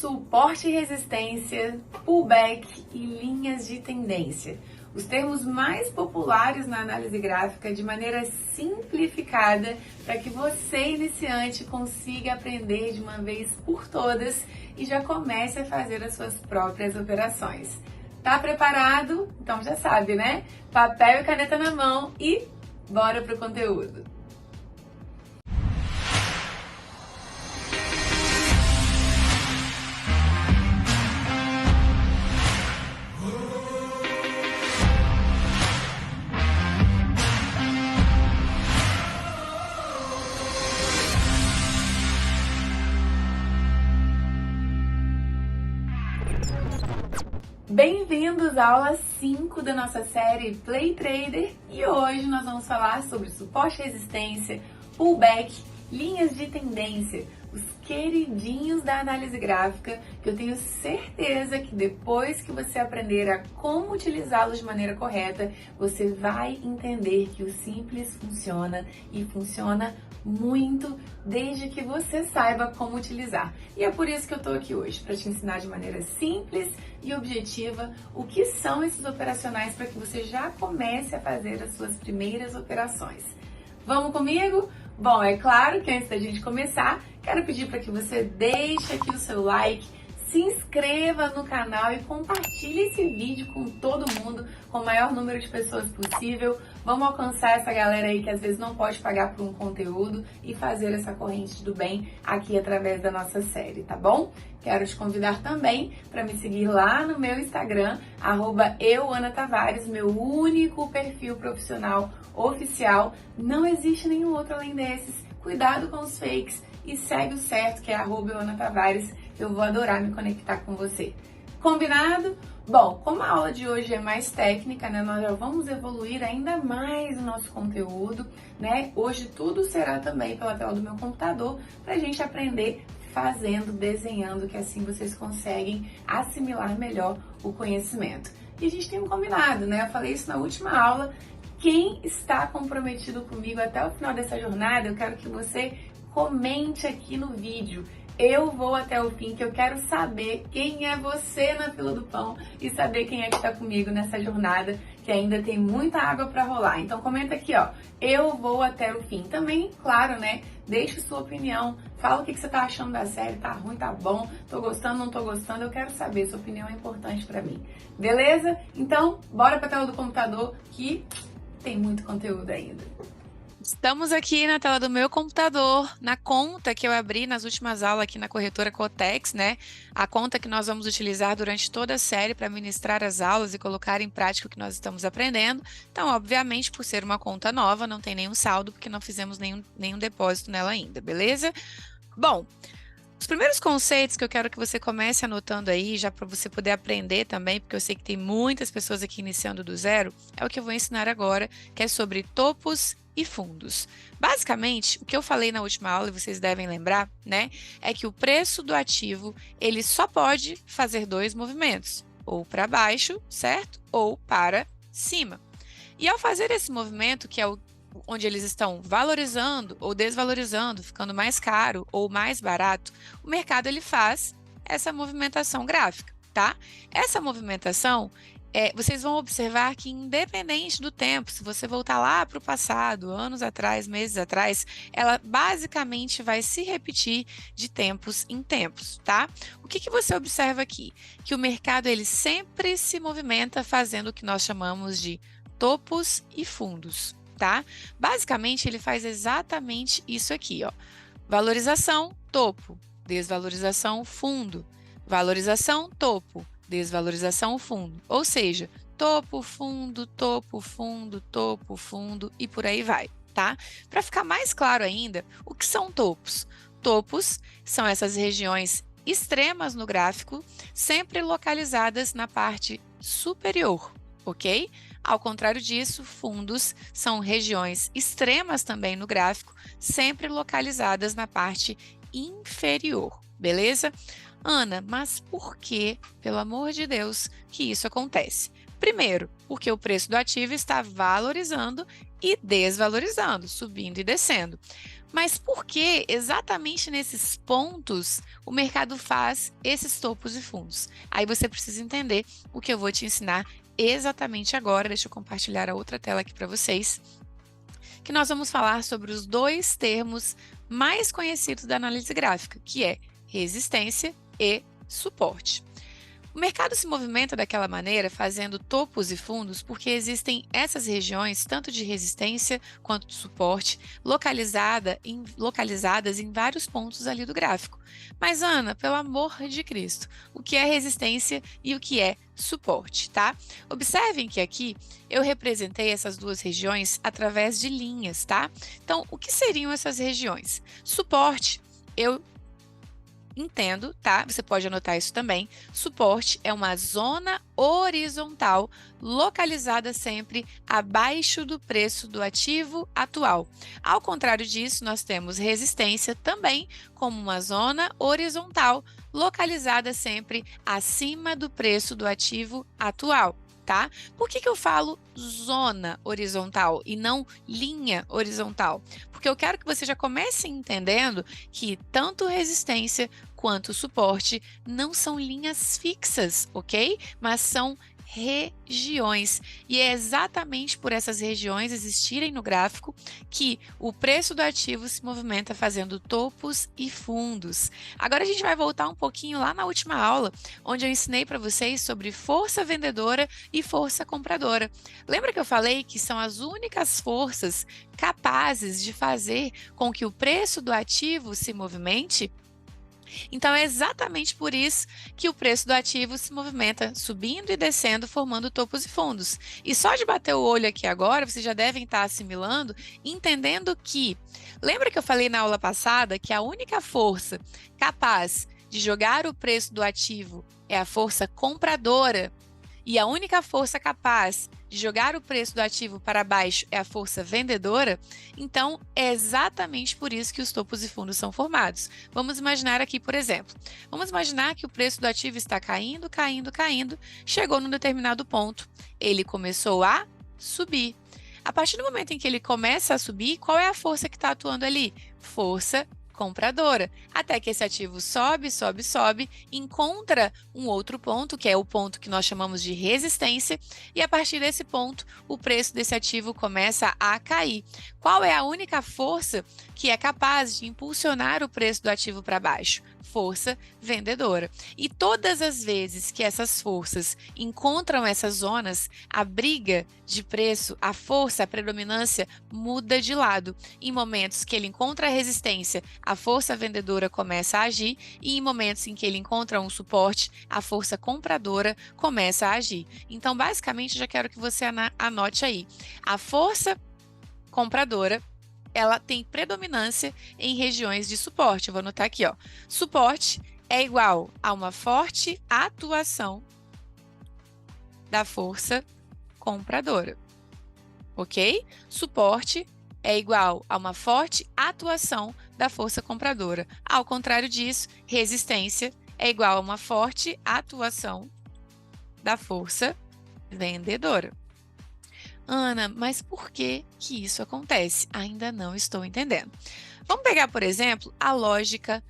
suporte e resistência, pullback e linhas de tendência. Os termos mais populares na análise gráfica de maneira simplificada para que você, iniciante, consiga aprender de uma vez por todas e já comece a fazer as suas próprias operações. Tá preparado? Então já sabe, né? Papel e caneta na mão e bora pro conteúdo! Bem-vindos à aula 5 da nossa série Play Trader e hoje nós vamos falar sobre suporte e resistência, pullback, linhas de tendência, os queridinhos da análise gráfica que eu tenho certeza que depois que você aprender a como utilizá-los de maneira correta, você vai entender que o simples funciona e funciona muito desde que você saiba como utilizar. E é por isso que eu tô aqui hoje, para te ensinar de maneira simples e objetiva o que são esses operacionais para que você já comece a fazer as suas primeiras operações. Vamos comigo? Bom, é claro que antes da gente começar, quero pedir para que você deixe aqui o seu like, se inscreva no canal e compartilhe esse vídeo com todo mundo, com o maior número de pessoas possível. Vamos alcançar essa galera aí que às vezes não pode pagar por um conteúdo e fazer essa corrente do bem aqui através da nossa série, tá bom? Quero te convidar também para me seguir lá no meu Instagram, @euanatavares, meu único perfil profissional oficial. Não existe nenhum outro além desses. Cuidado com os fakes e segue o certo, que é @euanatavares. Eu vou adorar me conectar com você. Combinado? Bom, como a aula de hoje é mais técnica, né, nós já vamos evoluir ainda mais o nosso conteúdo, né? Hoje tudo será também pela tela do meu computador para a gente aprender fazendo, desenhando, que assim vocês conseguem assimilar melhor o conhecimento. E a gente tem um combinado, né? Eu falei isso na última aula. Quem está comprometido comigo até o final dessa jornada, eu quero que você comente aqui no vídeo. Eu vou até o fim, que eu quero saber quem é você na fila do pão e saber quem é que está comigo nessa jornada, que ainda tem muita água para rolar. Então comenta aqui, ó, eu vou até o fim. Também, claro, né, deixe sua opinião, fala o que você tá achando da série, tá ruim, tá bom, tô gostando, não tô gostando, eu quero saber, sua opinião é importante para mim. Beleza? Então, bora pra tela do computador que tem muito conteúdo ainda. Estamos aqui na tela do meu computador, na conta que eu abri nas últimas aulas aqui na corretora Cotex, né? A conta que nós vamos utilizar durante toda a série para ministrar as aulas e colocar em prática o que nós estamos aprendendo. Então, obviamente, por ser uma conta nova, não tem nenhum saldo, porque não fizemos nenhum depósito nela ainda, beleza? Bom, os primeiros conceitos que eu quero que você comece anotando aí, já para você poder aprender também, porque eu sei que tem muitas pessoas aqui iniciando do zero, é o que eu vou ensinar agora, que é sobre topos e fundos. Basicamente, o que eu falei na última aula, e vocês devem lembrar, né, é que o preço do ativo, ele só pode fazer dois movimentos, ou para baixo, certo? Ou para cima. E ao fazer esse movimento, que é onde eles estão valorizando ou desvalorizando, ficando mais caro ou mais barato, o mercado ele faz essa movimentação gráfica, tá? Essa movimentação, vocês vão observar que independente do tempo, se você voltar lá para o passado, anos atrás, meses atrás, ela basicamente vai se repetir de tempos em tempos, tá? O que você observa aqui? Que o mercado ele sempre se movimenta fazendo o que nós chamamos de topos e fundos, tá? Basicamente ele faz exatamente isso aqui, ó. Valorização, topo, desvalorização, fundo, valorização, topo, desvalorização, fundo. Ou seja, topo, fundo, topo, fundo, topo, fundo e por aí vai, tá? Para ficar mais claro ainda, o que são topos? Topos são essas regiões extremas no gráfico, sempre localizadas na parte superior, ok? Ao contrário disso, fundos são regiões extremas também no gráfico, sempre localizadas na parte inferior, beleza? Ana, mas por que, pelo amor de Deus, que isso acontece? Primeiro, porque o preço do ativo está valorizando e desvalorizando, subindo e descendo. Mas por que exatamente nesses pontos o mercado faz esses topos e fundos? Aí você precisa entender o que eu vou te ensinar exatamente agora. Deixa eu compartilhar a outra tela aqui para vocês, que nós vamos falar sobre os dois termos mais conhecidos da análise gráfica, que é resistência e suporte. O mercado se movimenta daquela maneira, fazendo topos e fundos, porque existem essas regiões, tanto de resistência quanto de suporte, localizadas em vários pontos ali do gráfico. Mas, Ana, pelo amor de Cristo, o que é resistência e o que é suporte, tá? Observem que aqui eu representei essas duas regiões através de linhas, tá? Então, o que seriam essas regiões? Suporte, eu entendo, tá? Você pode anotar isso também. Suporte é uma zona horizontal localizada sempre abaixo do preço do ativo atual. Ao contrário disso, nós temos resistência também como uma zona horizontal localizada sempre acima do preço do ativo atual. Tá? Por que eu falo zona horizontal e não linha horizontal? Porque eu quero que você já comece entendendo que tanto resistência quanto suporte não são linhas fixas, ok? Mas são regiões. E é exatamente por essas regiões existirem no gráfico que o preço do ativo se movimenta fazendo topos e fundos. Agora a gente vai voltar um pouquinho lá na última aula, onde eu ensinei para vocês sobre força vendedora e força compradora. Lembra que eu falei que são as únicas forças capazes de fazer com que o preço do ativo se movimente? Então, é exatamente por isso que o preço do ativo se movimenta subindo e descendo, formando topos e fundos. E só de bater o olho aqui agora, vocês já devem estar assimilando, entendendo que, lembra que eu falei na aula passada que a única força capaz de jogar o preço do ativo é a força compradora? E a única força capaz de jogar o preço do ativo para baixo é a força vendedora? Então, é exatamente por isso que os topos e fundos são formados. Vamos imaginar aqui, por exemplo, vamos imaginar que o preço do ativo está caindo, caindo, caindo, chegou num determinado ponto, ele começou a subir. A partir do momento em que ele começa a subir, qual é a força que está atuando ali? Força compradora, até que esse ativo sobe, sobe, sobe, encontra um outro ponto, que é o ponto que nós chamamos de resistência, e a partir desse ponto, o preço desse ativo começa a cair. Qual é a única força que é capaz de impulsionar o preço do ativo para baixo? Força vendedora. E todas as vezes que essas forças encontram essas zonas, a briga de preço, a força, a predominância muda de lado. Em momentos que ele encontra a resistência, a força vendedora começa a agir, e em momentos em que ele encontra um suporte, a força compradora começa a agir. Então, basicamente, eu já quero que você anote aí. A força compradora, ela tem predominância em regiões de suporte. Eu vou anotar aqui, ó. Suporte é igual a uma forte atuação da força compradora, ok? Suporte é igual a uma forte atuação da força compradora. Ao contrário disso, resistência é igual a uma forte atuação da força vendedora. Ana, mas por que que isso acontece? Ainda não estou entendendo. Vamos pegar, por exemplo, a lógica,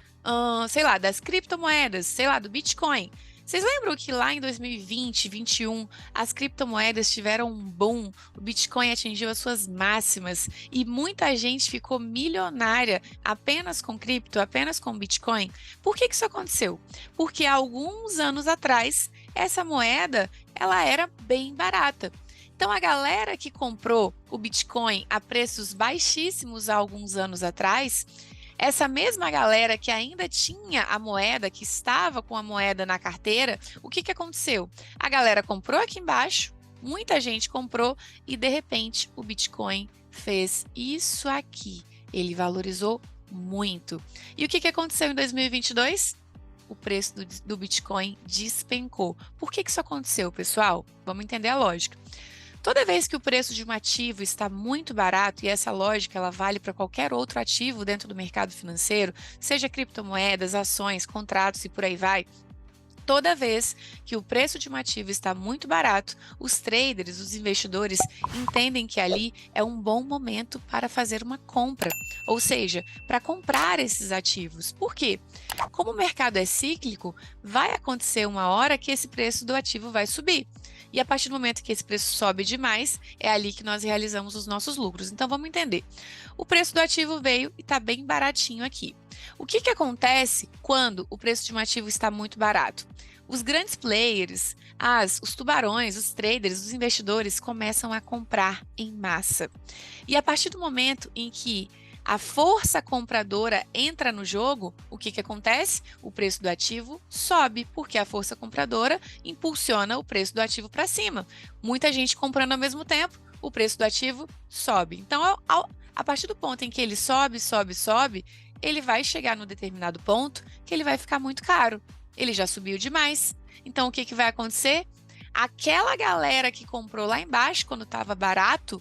sei lá, das criptomoedas, sei lá, do Bitcoin. Vocês lembram que lá em 2020, 2021, as criptomoedas tiveram um boom, o Bitcoin atingiu as suas máximas e muita gente ficou milionária apenas com cripto, apenas com Bitcoin? Por que que isso aconteceu? Porque há alguns anos atrás, essa moeda, ela era bem barata. Então, a galera que comprou o Bitcoin a preços baixíssimos há alguns anos atrás, essa mesma galera que ainda tinha a moeda, que estava com a moeda na carteira, o que que aconteceu? A galera comprou aqui embaixo, muita gente comprou e, de repente, o Bitcoin fez isso aqui. Ele valorizou muito. E o que que aconteceu em 2022? O preço do Bitcoin despencou. Por que que isso aconteceu, pessoal? Vamos entender a lógica. Toda vez que o preço de um ativo está muito barato, e essa lógica ela vale para qualquer outro ativo dentro do mercado financeiro, seja criptomoedas, ações, contratos e por aí vai, Toda vez que o preço de um ativo está muito barato, os traders, os investidores, entendem que ali é um bom momento para fazer uma compra, ou seja, para comprar esses ativos. Por quê? Como o mercado é cíclico, vai acontecer uma hora que esse preço do ativo vai subir. E a partir do momento que esse preço sobe demais, é ali que nós realizamos os nossos lucros. Então vamos entender. O preço do ativo veio e está bem baratinho aqui. O que acontece quando o preço de um ativo está muito barato? Os grandes players, os tubarões, os traders, os investidores começam a comprar em massa. E a partir do momento em que a força compradora entra no jogo, o que acontece? O preço do ativo sobe, porque a força compradora impulsiona o preço do ativo para cima. Muita gente comprando ao mesmo tempo, o preço do ativo sobe. Então, a partir do ponto em que ele sobe, ele vai chegar num determinado ponto que ele vai ficar muito caro. Ele já subiu demais. Então, o que vai acontecer? Aquela galera que comprou lá embaixo, quando estava barato,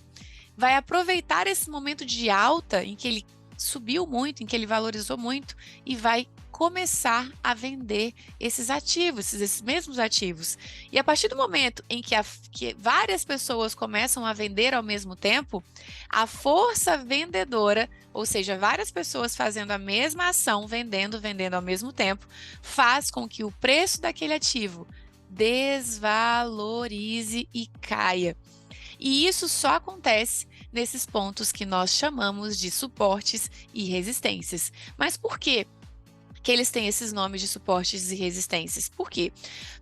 vai aproveitar esse momento de alta em que ele subiu muito, em que ele valorizou muito e vai começar a vender esses ativos, esses mesmos ativos. E a partir do momento em que várias pessoas começam a vender ao mesmo tempo, a força vendedora, ou seja, várias pessoas fazendo a mesma ação, vendendo ao mesmo tempo, faz com que o preço daquele ativo desvalorize e caia. E isso só acontece nesses pontos que nós chamamos de suportes e resistências. Mas por quê que eles têm esses nomes de suportes e resistências? Porque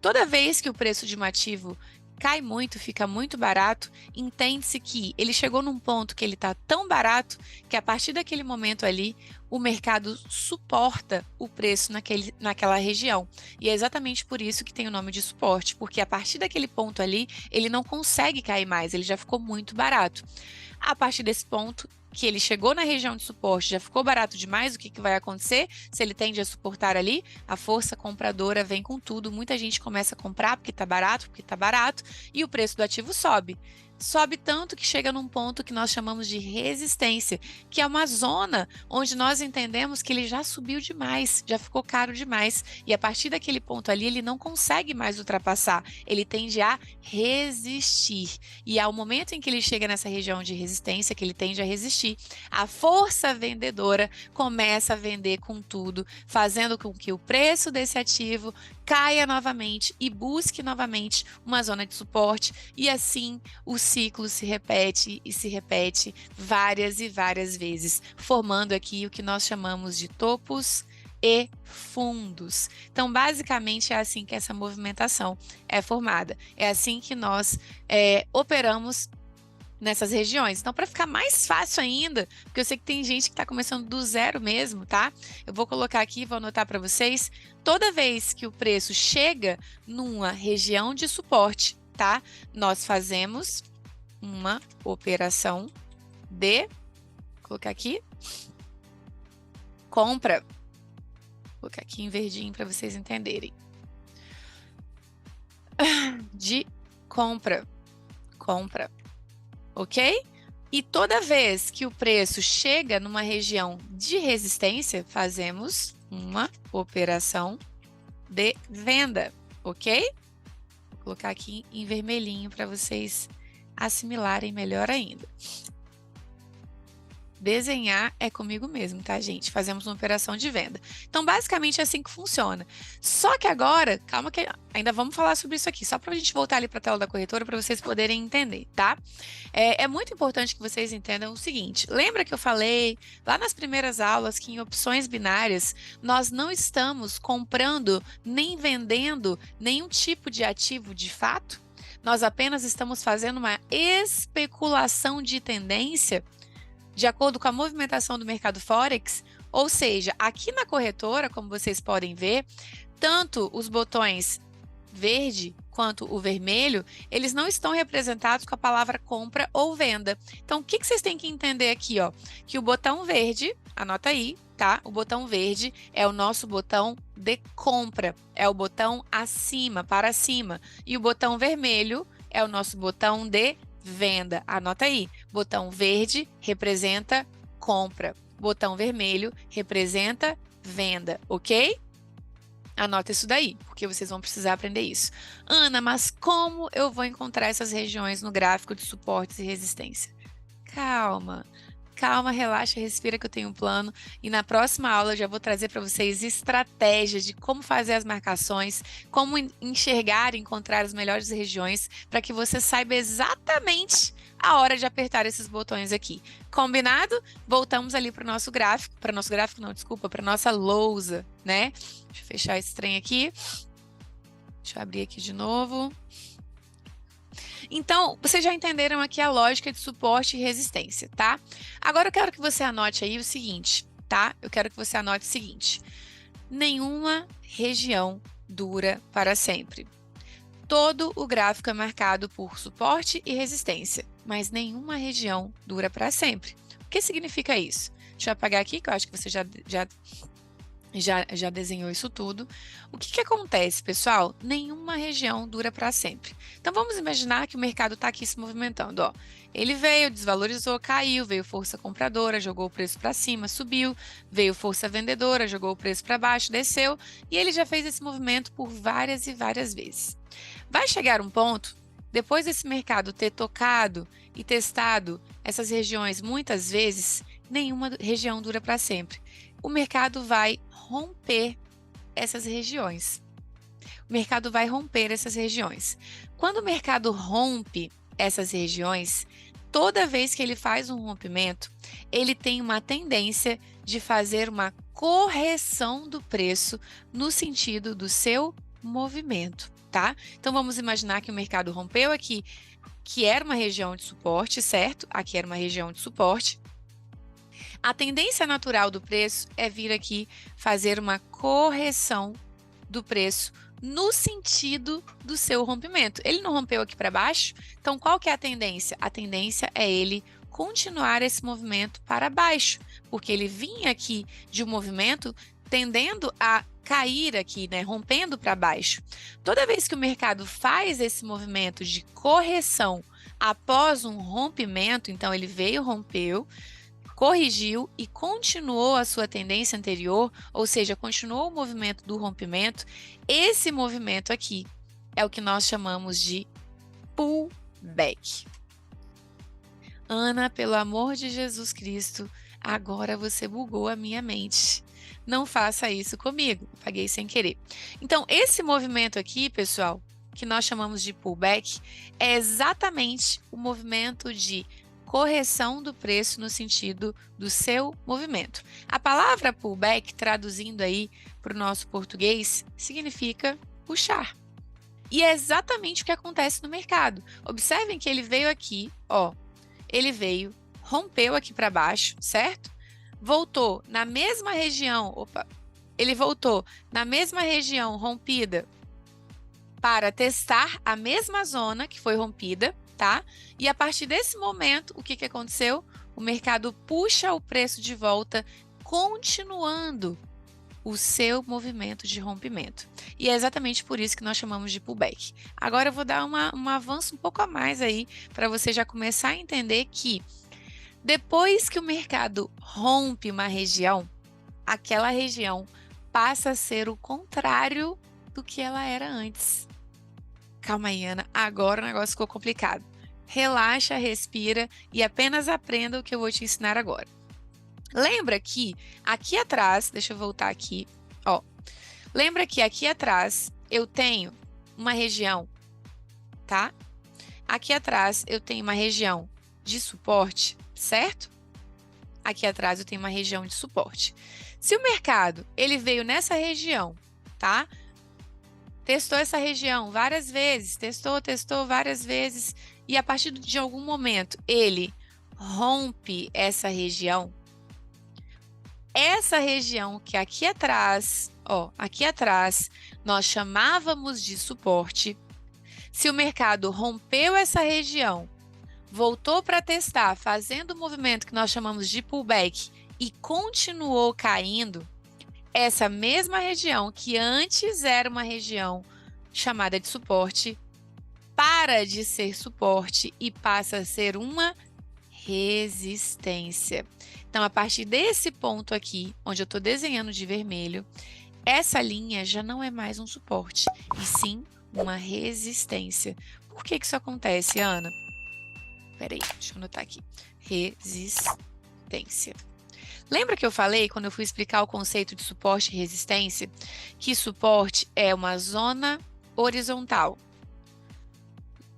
toda vez que o preço de um ativo cai muito, fica muito barato, entende-se que ele chegou num ponto que ele está tão barato que a partir daquele momento ali, o mercado suporta o preço naquela região. E é exatamente por isso que tem o nome de suporte, porque a partir daquele ponto ali, ele não consegue cair mais, ele já ficou muito barato. A partir desse ponto, que ele chegou na região de suporte, já ficou barato demais, o que vai acontecer? Se ele tende a suportar ali, a força compradora vem com tudo, muita gente começa a comprar porque está barato, e o preço do ativo sobe. Sobe tanto que chega num ponto que nós chamamos de resistência, que é uma zona onde nós entendemos que ele já subiu demais, já ficou caro demais, e a partir daquele ponto ali ele não consegue mais ultrapassar, ele tende a resistir. E ao momento em que ele chega nessa região de resistência, que ele tende a resistir, a força vendedora começa a vender com tudo, fazendo com que o preço desse ativo caia novamente e busque novamente uma zona de suporte, e assim o ciclo se repete e se repete várias e várias vezes, formando aqui o que nós chamamos de topos e fundos. Então, basicamente, é assim que essa movimentação é formada. É assim que nós operamos nessas regiões. Então, para ficar mais fácil ainda, porque eu sei que tem gente que está começando do zero mesmo, tá? Eu vou colocar aqui, vou anotar para vocês. Toda vez que o preço chega numa região de suporte, tá? Nós fazemos uma operação de, vou colocar aqui, compra. Vou colocar aqui em verdinho para vocês entenderem. De compra. Ok? E toda vez que o preço chega numa região de resistência, fazemos uma operação de venda, ok? Vou colocar aqui em vermelhinho para vocês assimilarem melhor ainda. Desenhar é comigo mesmo, tá, gente? Fazemos uma operação de venda. Então, basicamente, é assim que funciona. Só que agora, calma que ainda vamos falar sobre isso aqui, só para a gente voltar ali para a tela da corretora para vocês poderem entender, tá? É muito importante que vocês entendam o seguinte. Lembra que eu falei lá nas primeiras aulas que em opções binárias nós não estamos comprando nem vendendo nenhum tipo de ativo de fato? Nós apenas estamos fazendo uma especulação de tendência de acordo com a movimentação do mercado Forex, ou seja, aqui na corretora, como vocês podem ver, tanto os botões verde quanto o vermelho, eles não estão representados com a palavra compra ou venda. Então, o que vocês têm que entender aqui, ó? Que o botão verde, anota aí, tá? O botão verde é o nosso botão de compra, é o botão acima, para cima, e o botão vermelho é o nosso botão de venda. Anota aí, botão verde representa compra, botão vermelho representa venda, ok? Anota isso daí, porque vocês vão precisar aprender isso. Ana, mas como eu vou encontrar essas regiões no gráfico de suportes e resistência? Calma, calma, relaxa, respira que eu tenho um plano. E na próxima aula eu já vou trazer para vocês estratégias de como fazer as marcações, como enxergar e encontrar as melhores regiões, para que você saiba exatamente a hora de apertar esses botões aqui. Combinado? Voltamos ali para o nosso gráfico, para nossa lousa, né? Deixa eu fechar esse trem aqui. Deixa eu abrir aqui de novo. Então, vocês já entenderam aqui a lógica de suporte e resistência, tá? Agora eu quero que você anote aí o seguinte, tá? Eu quero que você anote o seguinte: nenhuma região dura para sempre. Todo o gráfico é marcado por suporte e resistência, mas nenhuma região dura para sempre. O que significa isso? Deixa eu apagar aqui, que eu acho que você já desenhou isso tudo. O que acontece, pessoal? Nenhuma região dura para sempre. Então, vamos imaginar que o mercado está aqui se movimentando. Ó. Ele veio, desvalorizou, caiu, veio força compradora, jogou o preço para cima, subiu, veio força vendedora, jogou o preço para baixo, desceu, e ele já fez esse movimento por várias e várias vezes. Vai chegar um ponto, depois desse mercado ter tocado e testado essas regiões muitas vezes, nenhuma região dura para sempre. O mercado vai romper essas regiões. O mercado vai romper essas regiões. Quando o mercado rompe essas regiões, toda vez que ele faz um rompimento, ele tem uma tendência de fazer uma correção do preço no sentido do seu movimento, tá? Então vamos imaginar que o mercado rompeu aqui, que era uma região de suporte, certo? Aqui era uma região de suporte. A tendência natural do preço é vir aqui fazer uma correção do preço no sentido do seu rompimento. Ele não rompeu aqui para baixo, então qual que é a tendência? A tendência é ele continuar esse movimento para baixo, porque ele vinha aqui de um movimento tendendo a cair aqui, né, rompendo para baixo. Toda vez que o mercado faz esse movimento de correção após um rompimento, então ele veio, rompeu, corrigiu e continuou a sua tendência anterior, ou seja, continuou o movimento do rompimento, esse movimento aqui é o que nós chamamos de pullback. Ana, pelo amor de Jesus Cristo, agora você bugou a minha mente. Não faça isso comigo, paguei sem querer. Então, esse movimento aqui, pessoal, que nós chamamos de pullback, é exatamente o movimento de correção do preço no sentido do seu movimento. A palavra pullback, traduzindo aí para o nosso português, significa puxar. E é exatamente o que acontece no mercado. Observem que ele veio aqui, ó, ele veio, rompeu aqui para baixo, certo? Voltou na mesma região, ele voltou na mesma região rompida para testar a mesma zona que foi rompida, tá? E a partir desse momento, o que aconteceu? O mercado puxa o preço de volta, continuando o seu movimento de rompimento. E é exatamente por isso que nós chamamos de pullback. Agora eu vou dar um avanço um pouco a mais aí, para você já começar a entender que depois que o mercado rompe uma região, aquela região passa a ser o contrário do que ela era antes. Calma aí, Ana, agora o negócio ficou complicado. Relaxa, respira e apenas aprenda o que eu vou te ensinar agora. Lembra que aqui atrás, deixa eu voltar aqui, ó. Lembra que aqui atrás eu tenho uma região, tá? Aqui atrás eu tenho uma região de suporte, certo? Aqui atrás eu tenho uma região de suporte. Se o mercado, ele veio nessa região, tá? Testou essa região várias vezes, testou várias vezes, e a partir de algum momento ele rompe essa região que aqui atrás, ó, aqui atrás nós chamávamos de suporte. Se o mercado rompeu essa região, voltou para testar, fazendo o movimento que nós chamamos de pullback e continuou caindo, essa mesma região que antes era uma região chamada de suporte, para de ser suporte e passa a ser uma resistência. Então, a partir desse ponto aqui, onde eu estou desenhando de vermelho, essa linha já não é mais um suporte, e sim uma resistência. Por que isso acontece, Ana? Peraí, deixa eu anotar aqui. Resistência. Lembra que eu falei, quando eu fui explicar o conceito de suporte e resistência, que suporte é uma zona horizontal.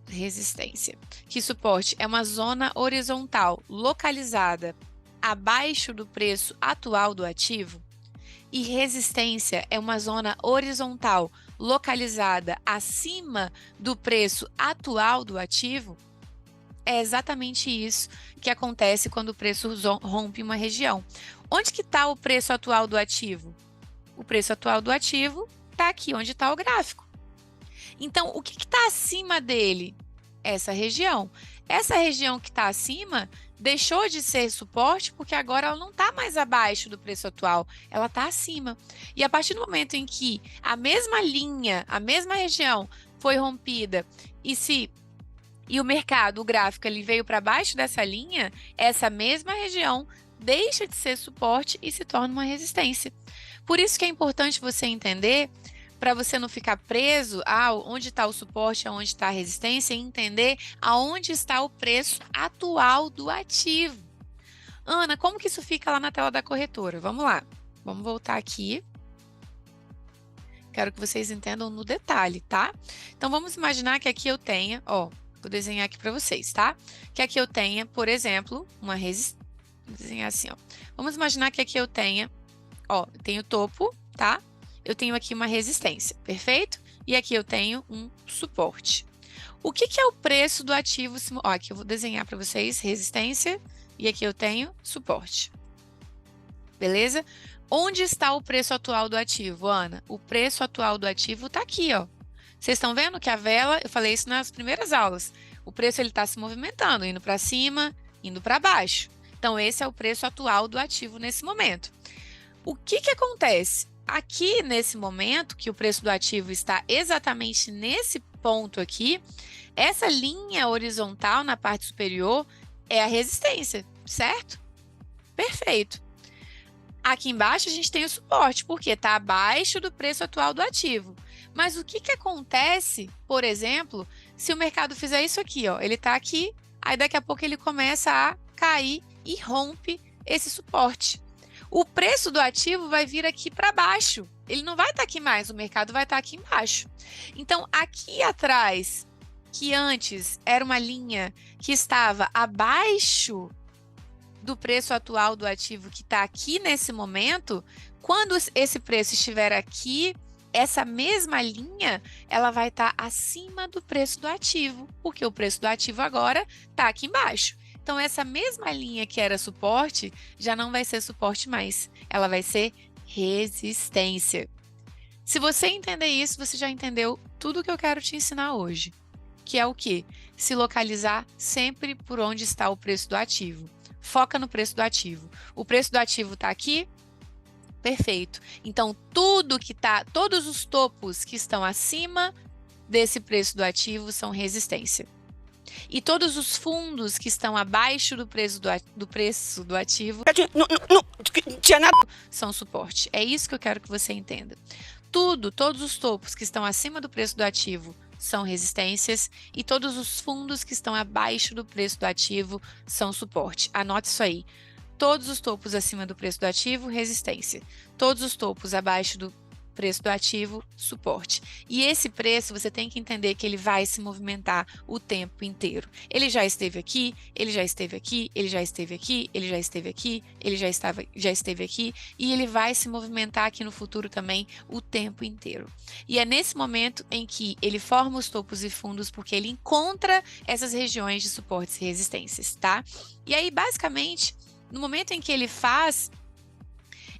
Resistência. Que suporte é uma zona horizontal localizada abaixo do preço atual do ativo. E resistência é uma zona horizontal localizada acima do preço atual do ativo. É exatamente isso que acontece quando o preço rompe uma região. Onde que está o preço atual do ativo? O preço atual do ativo está aqui onde está o gráfico. Então, o que está acima dele? Essa região. Essa região que está acima deixou de ser suporte porque agora ela não está mais abaixo do preço atual, ela está acima. E a partir do momento em que a mesma linha, a mesma região foi rompida e o mercado, o gráfico, ele veio para baixo dessa linha, essa mesma região deixa de ser suporte e se torna uma resistência. Por isso que é importante você entender, para você não ficar preso a onde está o suporte, aonde está a resistência, e entender aonde está o preço atual do ativo. Ana, como que isso fica lá na tela da corretora? Vamos lá, vamos voltar aqui. Quero que vocês entendam no detalhe, tá? Então, vamos imaginar que aqui eu tenha, ó, vou desenhar aqui para vocês, tá? Que aqui eu tenha, por exemplo, uma resistência. Vou desenhar assim, ó. Vamos imaginar que aqui eu tenha, ó, eu tenho topo, tá? Eu tenho aqui uma resistência, perfeito? E aqui eu tenho um suporte. O que é o preço do ativo? Ó, aqui eu vou desenhar para vocês resistência e aqui eu tenho suporte. Beleza? Onde está o preço atual do ativo, Ana? O preço atual do ativo está aqui, ó. Vocês estão vendo que a vela, eu falei isso nas primeiras aulas, o preço ele está se movimentando, indo para cima, indo para baixo. Então, esse é o preço atual do ativo nesse momento. O que acontece? Aqui, nesse momento, que o preço do ativo está exatamente nesse ponto aqui, essa linha horizontal na parte superior é a resistência, certo? Perfeito. Aqui embaixo a gente tem o suporte, porque está abaixo do preço atual do ativo. Mas o que acontece, por exemplo, se o mercado fizer isso aqui, ó, ele está aqui, aí daqui a pouco ele começa a cair e rompe esse suporte. O preço do ativo vai vir aqui para baixo. Ele não vai estar aqui mais, o mercado vai estar aqui embaixo. Então, aqui atrás, que antes era uma linha que estava abaixo do preço atual do ativo que está aqui nesse momento, quando esse preço estiver aqui, essa mesma linha, ela vai estar acima do preço do ativo, porque o preço do ativo agora está aqui embaixo. Então, essa mesma linha que era suporte, já não vai ser suporte mais. Ela vai ser resistência. Se você entender isso, você já entendeu tudo o que eu quero te ensinar hoje. Que é o quê? Se localizar sempre por onde está o preço do ativo. Foca no preço do ativo. O preço do ativo está aqui? Perfeito. Então, todos os topos que estão acima desse preço do ativo são resistência. E todos os fundos que estão abaixo do preço do ativo são suporte. É isso que eu quero que você entenda. Todos os topos que estão acima do preço do ativo são resistências e todos os fundos que estão abaixo do preço do ativo são suporte. Anote isso aí. Todos os topos acima do preço do ativo, resistência. Todos os topos abaixo do preço do ativo, suporte. E esse preço, você tem que entender que ele vai se movimentar o tempo inteiro. Ele já esteve aqui, ele já esteve aqui, ele já esteve aqui, ele já esteve aqui, ele já esteve aqui, e ele vai se movimentar aqui no futuro também o tempo inteiro. E é nesse momento em que ele forma os topos e fundos, porque ele encontra essas regiões de suportes e resistências, tá? E aí, basicamente, no momento em que ele faz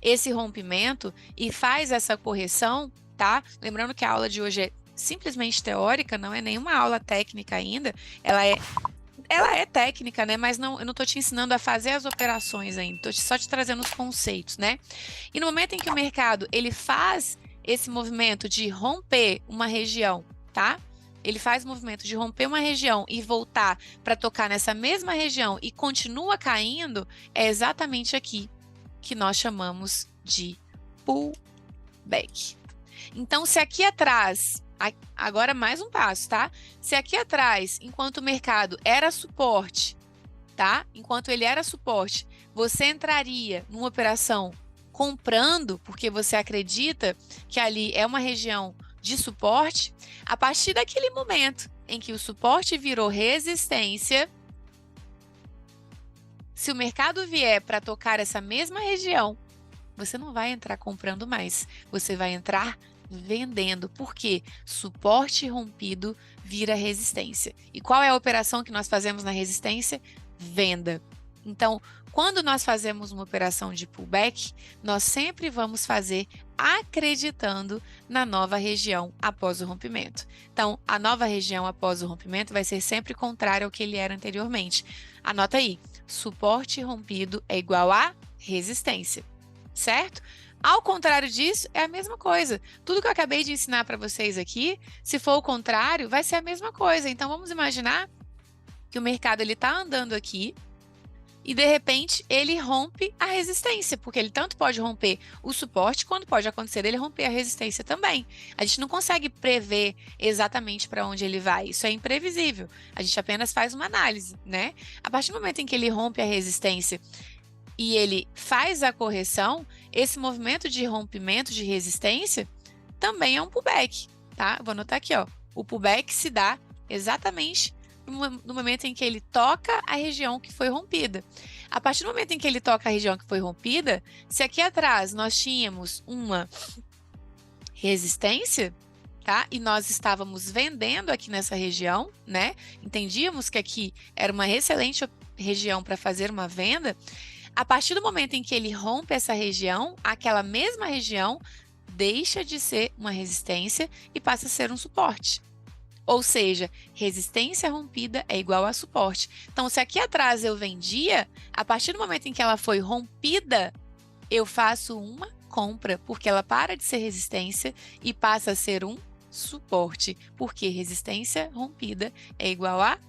esse rompimento e faz essa correção, tá? Lembrando que a aula de hoje é simplesmente teórica, não é nenhuma aula técnica ainda, ela é técnica, né? Mas eu não estou te ensinando a fazer as operações ainda, estou só te trazendo os conceitos, né? E no momento em que o mercado ele faz esse movimento de romper uma região, tá? Ele faz o movimento de romper uma região e voltar para tocar nessa mesma região e continua caindo, é exatamente aqui que nós chamamos de pullback. pullback. Então, se aqui atrás, agora mais um passo, tá? Se aqui atrás, enquanto o mercado era suporte, tá? Enquanto ele era suporte, você entraria numa operação comprando, porque você acredita que ali é uma região de suporte, a partir daquele momento em que o suporte virou resistência, se o mercado vier para tocar essa mesma região, você não vai entrar comprando mais, você vai entrar vendendo, porque suporte rompido vira resistência. E qual é a operação que nós fazemos na resistência? Venda. Então, quando nós fazemos uma operação de pullback, nós sempre vamos fazer acreditando na nova região após o rompimento. Então, a nova região após o rompimento vai ser sempre contrária ao que ele era anteriormente. Anota aí, suporte rompido é igual a resistência, certo? Ao contrário disso, é a mesma coisa. Tudo que eu acabei de ensinar para vocês aqui, se for o contrário, vai ser a mesma coisa. Então, vamos imaginar que o mercado está andando aqui e, de repente, ele rompe a resistência, porque ele tanto pode romper o suporte, quanto pode acontecer ele romper a resistência também. A gente não consegue prever exatamente para onde ele vai. Isso é imprevisível. A gente apenas faz uma análise, né? A partir do momento em que ele rompe a resistência e ele faz a correção, esse movimento de rompimento de resistência também é um pullback, tá? Vou anotar aqui, ó. O pullback se dá exatamente no momento em que ele toca a região que foi rompida. A partir do momento em que ele toca a região que foi rompida, se aqui atrás nós tínhamos uma resistência, tá? E nós estávamos vendendo aqui nessa região, né? Entendíamos que aqui era uma excelente região para fazer uma venda. A partir do momento em que ele rompe essa região, aquela mesma região deixa de ser uma resistência e passa a ser um suporte. Ou seja, resistência rompida é igual a suporte. Então, se aqui atrás eu vendia, a partir do momento em que ela foi rompida, eu faço uma compra, porque ela para de ser resistência e passa a ser um suporte, porque resistência rompida é igual a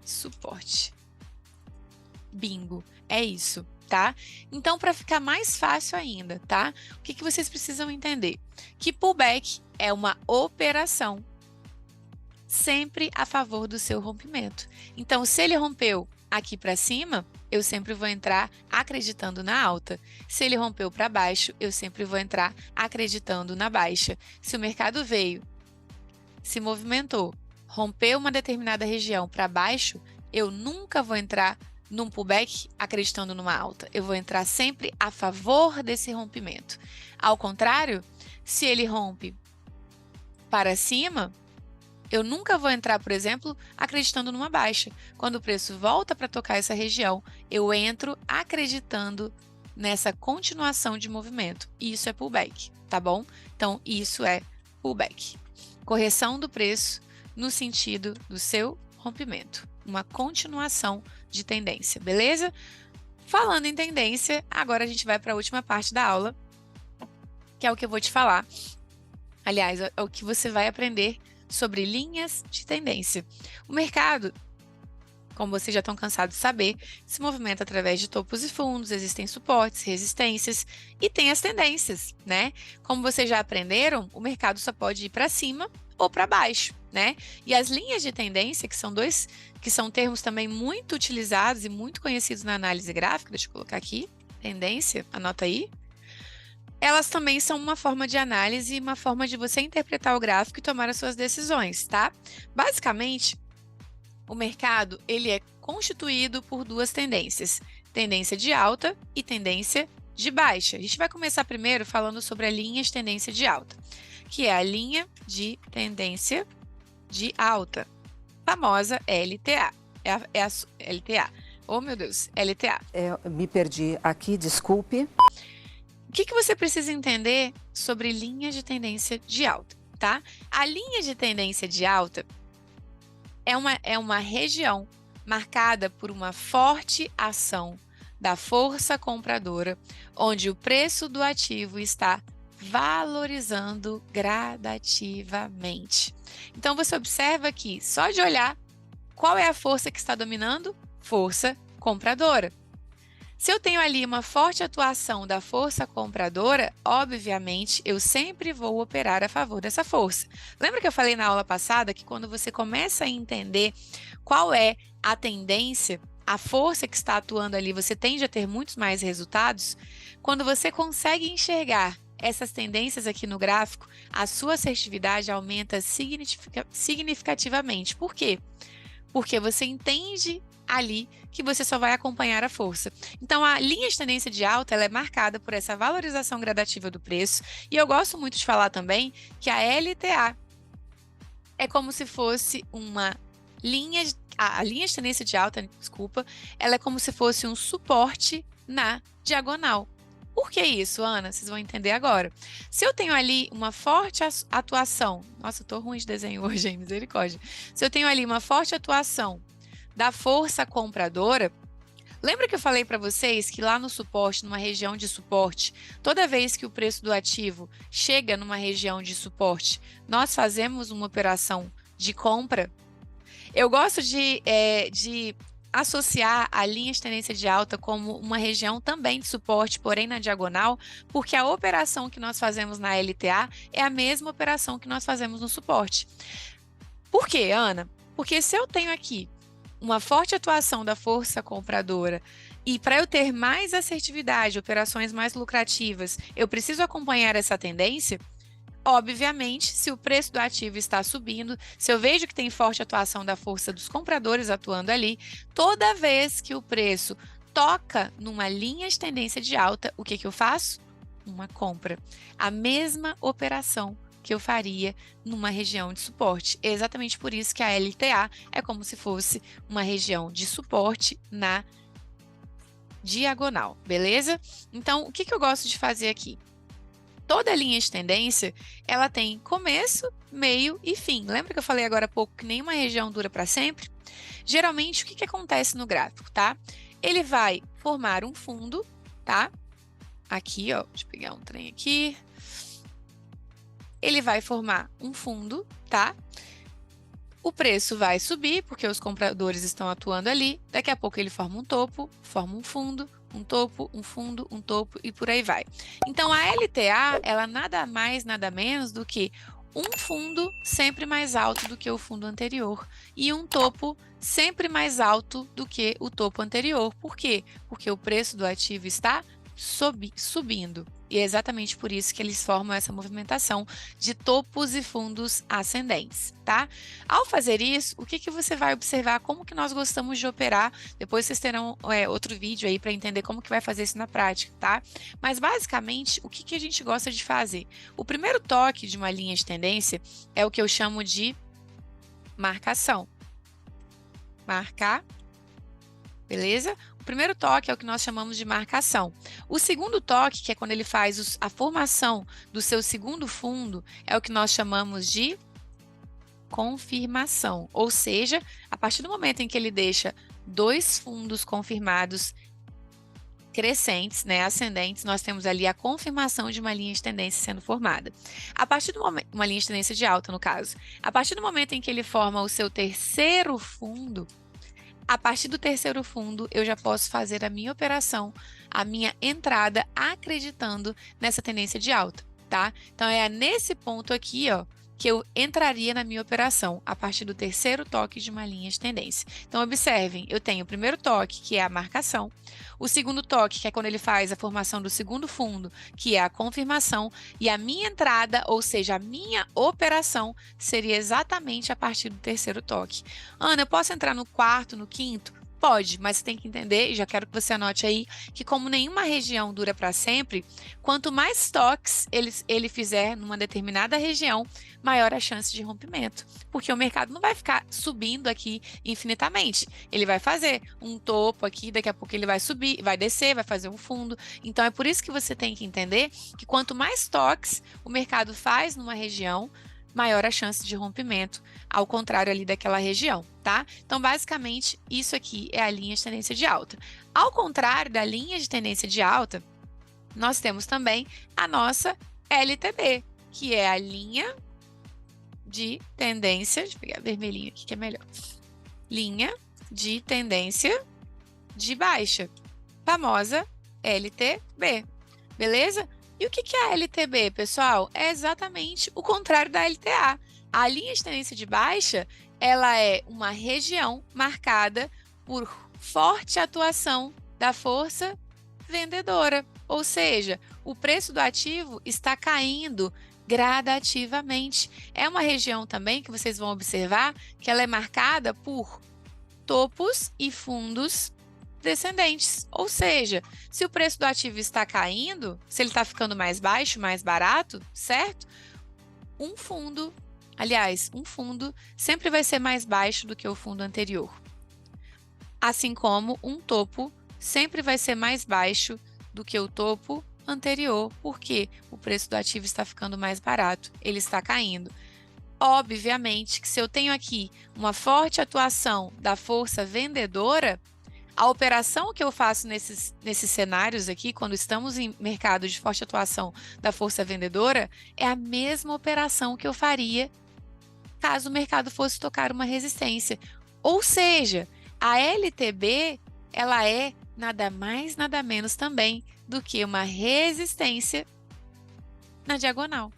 suporte. Bingo, é isso, tá? Então, para ficar mais fácil ainda, tá? O que vocês precisam entender? Que pullback é uma operação sempre a favor do seu rompimento. Então, se ele rompeu aqui para cima, eu sempre vou entrar acreditando na alta. Se ele rompeu para baixo, eu sempre vou entrar acreditando na baixa. Se o mercado veio, se movimentou, rompeu uma determinada região para baixo, eu nunca vou entrar num pullback acreditando numa alta. Eu vou entrar sempre a favor desse rompimento. Ao contrário, se ele rompe para cima, eu nunca vou entrar, por exemplo, acreditando numa baixa. Quando o preço volta para tocar essa região, eu entro acreditando nessa continuação de movimento. Isso é pullback, tá bom? Então, isso é pullback. Correção do preço no sentido do seu rompimento. Uma continuação de tendência, beleza? Falando em tendência, agora a gente vai para a última parte da aula, que é o que eu vou te falar. Aliás, é o que você vai aprender sobre linhas de tendência. O mercado, como vocês já estão cansados de saber, se movimenta através de topos e fundos, existem suportes, resistências e tem as tendências, né? Como vocês já aprenderam, o mercado só pode ir para cima ou para baixo, né? E as linhas de tendência, que são termos também muito utilizados e muito conhecidos na análise gráfica, deixa eu colocar aqui, tendência, anota aí. Elas também são uma forma de análise e uma forma de você interpretar o gráfico e tomar as suas decisões, tá? Basicamente, o mercado ele é constituído por duas tendências, tendência de alta e tendência de baixa. A gente vai começar primeiro falando sobre a linha de tendência de alta, que é a linha de tendência de alta, famosa LTA. É a LTA. Oh, meu Deus, LTA. Me perdi aqui, desculpe. O que você precisa entender sobre linha de tendência de alta, tá? A linha de tendência de alta é uma região marcada por uma forte ação da força compradora, onde o preço do ativo está valorizando gradativamente. Então, você observa que, só de olhar, qual é a força que está dominando? Força compradora. Se eu tenho ali uma forte atuação da força compradora, obviamente, eu sempre vou operar a favor dessa força. Lembra que eu falei na aula passada que quando você começa a entender qual é a tendência, a força que está atuando ali, você tende a ter muitos mais resultados? Quando você consegue enxergar essas tendências aqui no gráfico, a sua assertividade aumenta significativamente. Por quê? Porque você entende ali que você só vai acompanhar a força. Então, a linha de tendência de alta, ela é marcada por essa valorização gradativa do preço, e eu gosto muito de falar também que a LTA é como se fosse uma linha, a linha de tendência de alta, desculpa, ela é como se fosse um suporte na diagonal. Por que isso, Ana? Vocês vão entender agora. Se eu tenho ali uma forte atuação, nossa, eu tô ruim de desenho hoje, hein? Misericórdia. Se eu tenho ali uma forte atuação da força compradora, lembra que eu falei para vocês que lá no suporte, numa região de suporte, toda vez que o preço do ativo chega numa região de suporte, nós fazemos uma operação de compra? Eu gosto de associar a linha de tendência de alta como uma região também de suporte, porém na diagonal, porque a operação que nós fazemos na LTA é a mesma operação que nós fazemos no suporte. Por quê, Ana? Porque se eu tenho aqui uma forte atuação da força compradora e para eu ter mais assertividade, operações mais lucrativas, eu preciso acompanhar essa tendência. Obviamente, se o preço do ativo está subindo, se eu vejo que tem forte atuação da força dos compradores atuando ali, toda vez que o preço toca numa linha de tendência de alta, o que eu faço? Uma compra. A mesma operação que eu faria numa região de suporte. É exatamente por isso que a LTA é como se fosse uma região de suporte na diagonal, beleza? Então, o que eu gosto de fazer aqui? Toda linha de tendência, ela tem começo, meio e fim. Lembra que eu falei agora há pouco que nenhuma região dura para sempre? Geralmente, o que acontece no gráfico, tá? Ele vai formar um fundo, tá? Aqui, ó, deixa eu pegar um trem aqui. Ele vai formar um fundo, tá? O preço vai subir, porque os compradores estão atuando ali. Daqui a pouco ele forma um topo, forma um fundo, um topo, um fundo, um topo e por aí vai. Então, a LTA, ela nada mais, nada menos do que um fundo sempre mais alto do que o fundo anterior e um topo sempre mais alto do que o topo anterior. Por quê? Porque o preço do ativo está subindo. E é exatamente por isso que eles formam essa movimentação de topos e fundos ascendentes, tá? Ao fazer isso, o que você vai observar? Como que nós gostamos de operar? Depois vocês terão outro vídeo aí para entender como que vai fazer isso na prática, tá? Mas basicamente, o que a gente gosta de fazer? O primeiro toque de uma linha de tendência é o que eu chamo de marcação. Marcar, beleza? O primeiro toque é o que nós chamamos de marcação. O segundo toque, que é quando ele faz a formação do seu segundo fundo, é o que nós chamamos de confirmação. Ou seja, a partir do momento em que ele deixa dois fundos confirmados crescentes, né, ascendentes, nós temos ali a confirmação de uma linha de tendência sendo formada. A partir do momento, uma linha de tendência de alta, no caso. A partir do momento em que ele forma o seu terceiro fundo, a partir do terceiro fundo, eu já posso fazer a minha operação, a minha entrada, acreditando nessa tendência de alta, tá? Então, é nesse ponto aqui, ó, que eu entraria na minha operação, a partir do terceiro toque de uma linha de tendência. Então, observem, eu tenho o primeiro toque, que é a marcação, o segundo toque, que é quando ele faz a formação do segundo fundo, que é a confirmação, e a minha entrada, ou seja, a minha operação, seria exatamente a partir do terceiro toque. Ana, eu posso entrar no quarto, no quinto? Pode, mas você tem que entender, e já quero que você anote aí, que como nenhuma região dura para sempre, quanto mais toques ele fizer numa determinada região, maior a chance de rompimento. Porque o mercado não vai ficar subindo aqui infinitamente. Ele vai fazer um topo aqui, daqui a pouco ele vai subir, vai descer, vai fazer um fundo. Então é por isso que você tem que entender que quanto mais toques o mercado faz numa região, maior a chance de rompimento, ao contrário ali daquela região, tá? Então, basicamente, isso aqui é a linha de tendência de alta. Ao contrário da linha de tendência de alta, nós temos também a nossa LTB, que é a linha de tendência, deixa eu pegar vermelhinho aqui que é melhor, linha de tendência de baixa, famosa LTB, beleza? E o que é a LTB, pessoal? É exatamente o contrário da LTA. A linha de tendência de baixa, ela é uma região marcada por forte atuação da força vendedora, ou seja, o preço do ativo está caindo gradativamente. É uma região também que vocês vão observar que ela é marcada por topos e fundos descendentes, ou seja, se o preço do ativo está caindo, se ele está ficando mais baixo, mais barato, certo? Um fundo sempre vai ser mais baixo do que o fundo anterior. Assim como um topo sempre vai ser mais baixo do que o topo anterior, porque o preço do ativo está ficando mais barato, ele está caindo. Obviamente que se eu tenho aqui uma forte atuação da força vendedora, a operação que eu faço nesses cenários aqui, quando estamos em mercado de forte atuação da força vendedora, é a mesma operação que eu faria caso o mercado fosse tocar uma resistência. Ou seja, a LTB, ela é nada mais, nada menos também do que uma resistência na diagonal,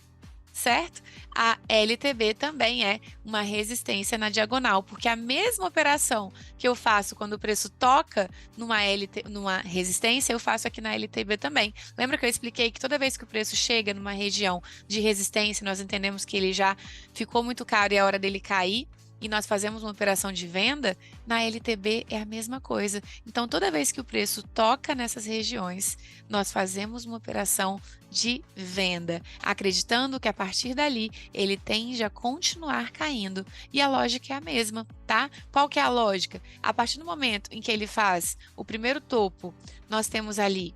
certo? A LTB também é uma resistência na diagonal, porque a mesma operação que eu faço quando o preço toca numa resistência, eu faço aqui na LTB também. Lembra que eu expliquei que toda vez que o preço chega numa região de resistência, nós entendemos que ele já ficou muito caro e é hora dele cair, e nós fazemos uma operação de venda, na LTB é a mesma coisa. Então, toda vez que o preço toca nessas regiões, nós fazemos uma operação de venda, acreditando que a partir dali ele tende a continuar caindo. E a lógica é a mesma, tá? Qual que é a lógica? A partir do momento em que ele faz o primeiro topo, nós temos ali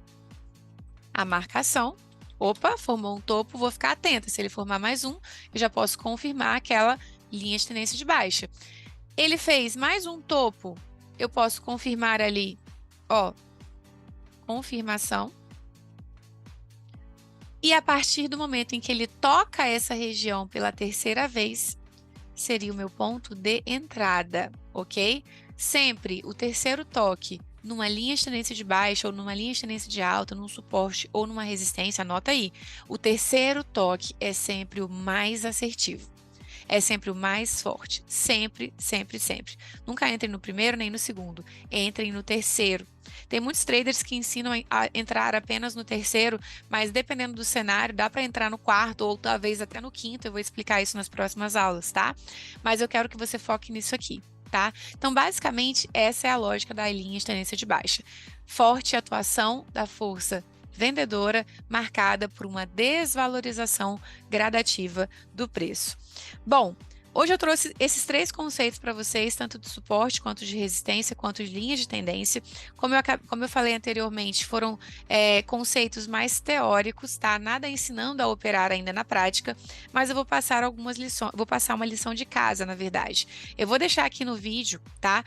a marcação. Opa, formou um topo, vou ficar atenta. Se ele formar mais um, eu já posso confirmar aquela linha de tendência de baixa. Ele fez mais um topo, eu posso confirmar ali, ó, confirmação. E a partir do momento em que ele toca essa região pela terceira vez, seria o meu ponto de entrada, ok? Sempre o terceiro toque numa linha de tendência de baixa ou numa linha de tendência de alta, num suporte ou numa resistência, anota aí. O terceiro toque é sempre o mais assertivo. É sempre o mais forte. Sempre, sempre, sempre. Nunca entrem no primeiro nem no segundo. Entrem no terceiro. Tem muitos traders que ensinam a entrar apenas no terceiro, mas dependendo do cenário, dá para entrar no quarto ou talvez até no quinto. Eu vou explicar isso nas próximas aulas, tá? Mas eu quero que você foque nisso aqui, tá? Então, basicamente, essa é a lógica da linha de tendência de baixa. Forte atuação da força vendedora marcada por uma desvalorização gradativa do preço. Bom, hoje eu trouxe esses três conceitos para vocês, tanto de suporte, quanto de resistência, quanto de linhas de tendência. Como eu falei anteriormente, foram conceitos mais teóricos, tá? Nada ensinando a operar ainda na prática, mas eu vou passar algumas lições, vou passar uma lição de casa, na verdade. Eu vou deixar aqui no vídeo, tá?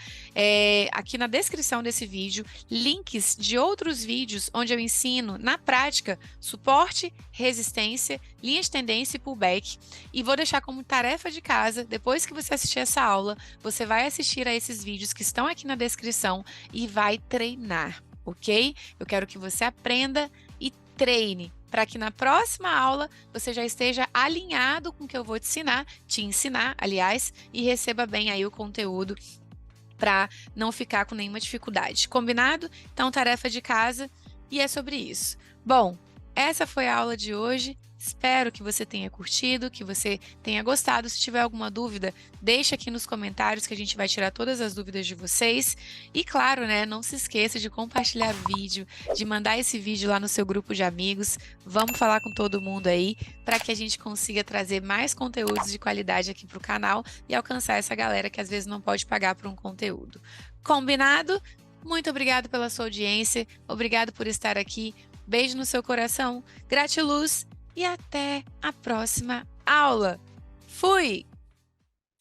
Aqui na descrição desse vídeo, links de outros vídeos onde eu ensino, na prática, suporte, resistência, linha de tendência e pullback. E vou deixar como tarefa de casa, depois que você assistir essa aula, você vai assistir a esses vídeos que estão aqui na descrição e vai treinar, ok? Eu quero que você aprenda e treine, para que na próxima aula você já esteja alinhado com o que eu vou te ensinar, aliás, e receba bem aí o conteúdo para não ficar com nenhuma dificuldade. Combinado? Então, tarefa de casa e é sobre isso. Bom, essa foi a aula de hoje. Espero que você tenha curtido, que você tenha gostado. Se tiver alguma dúvida, deixa aqui nos comentários que a gente vai tirar todas as dúvidas de vocês. E claro, né, não se esqueça de compartilhar o vídeo, de mandar esse vídeo lá no seu grupo de amigos. Vamos falar com todo mundo aí para que a gente consiga trazer mais conteúdos de qualidade aqui para o canal e alcançar essa galera que às vezes não pode pagar por um conteúdo. Combinado? Muito obrigado pela sua audiência, obrigado por estar aqui. Beijo no seu coração, gratiluz e até a próxima aula. Fui!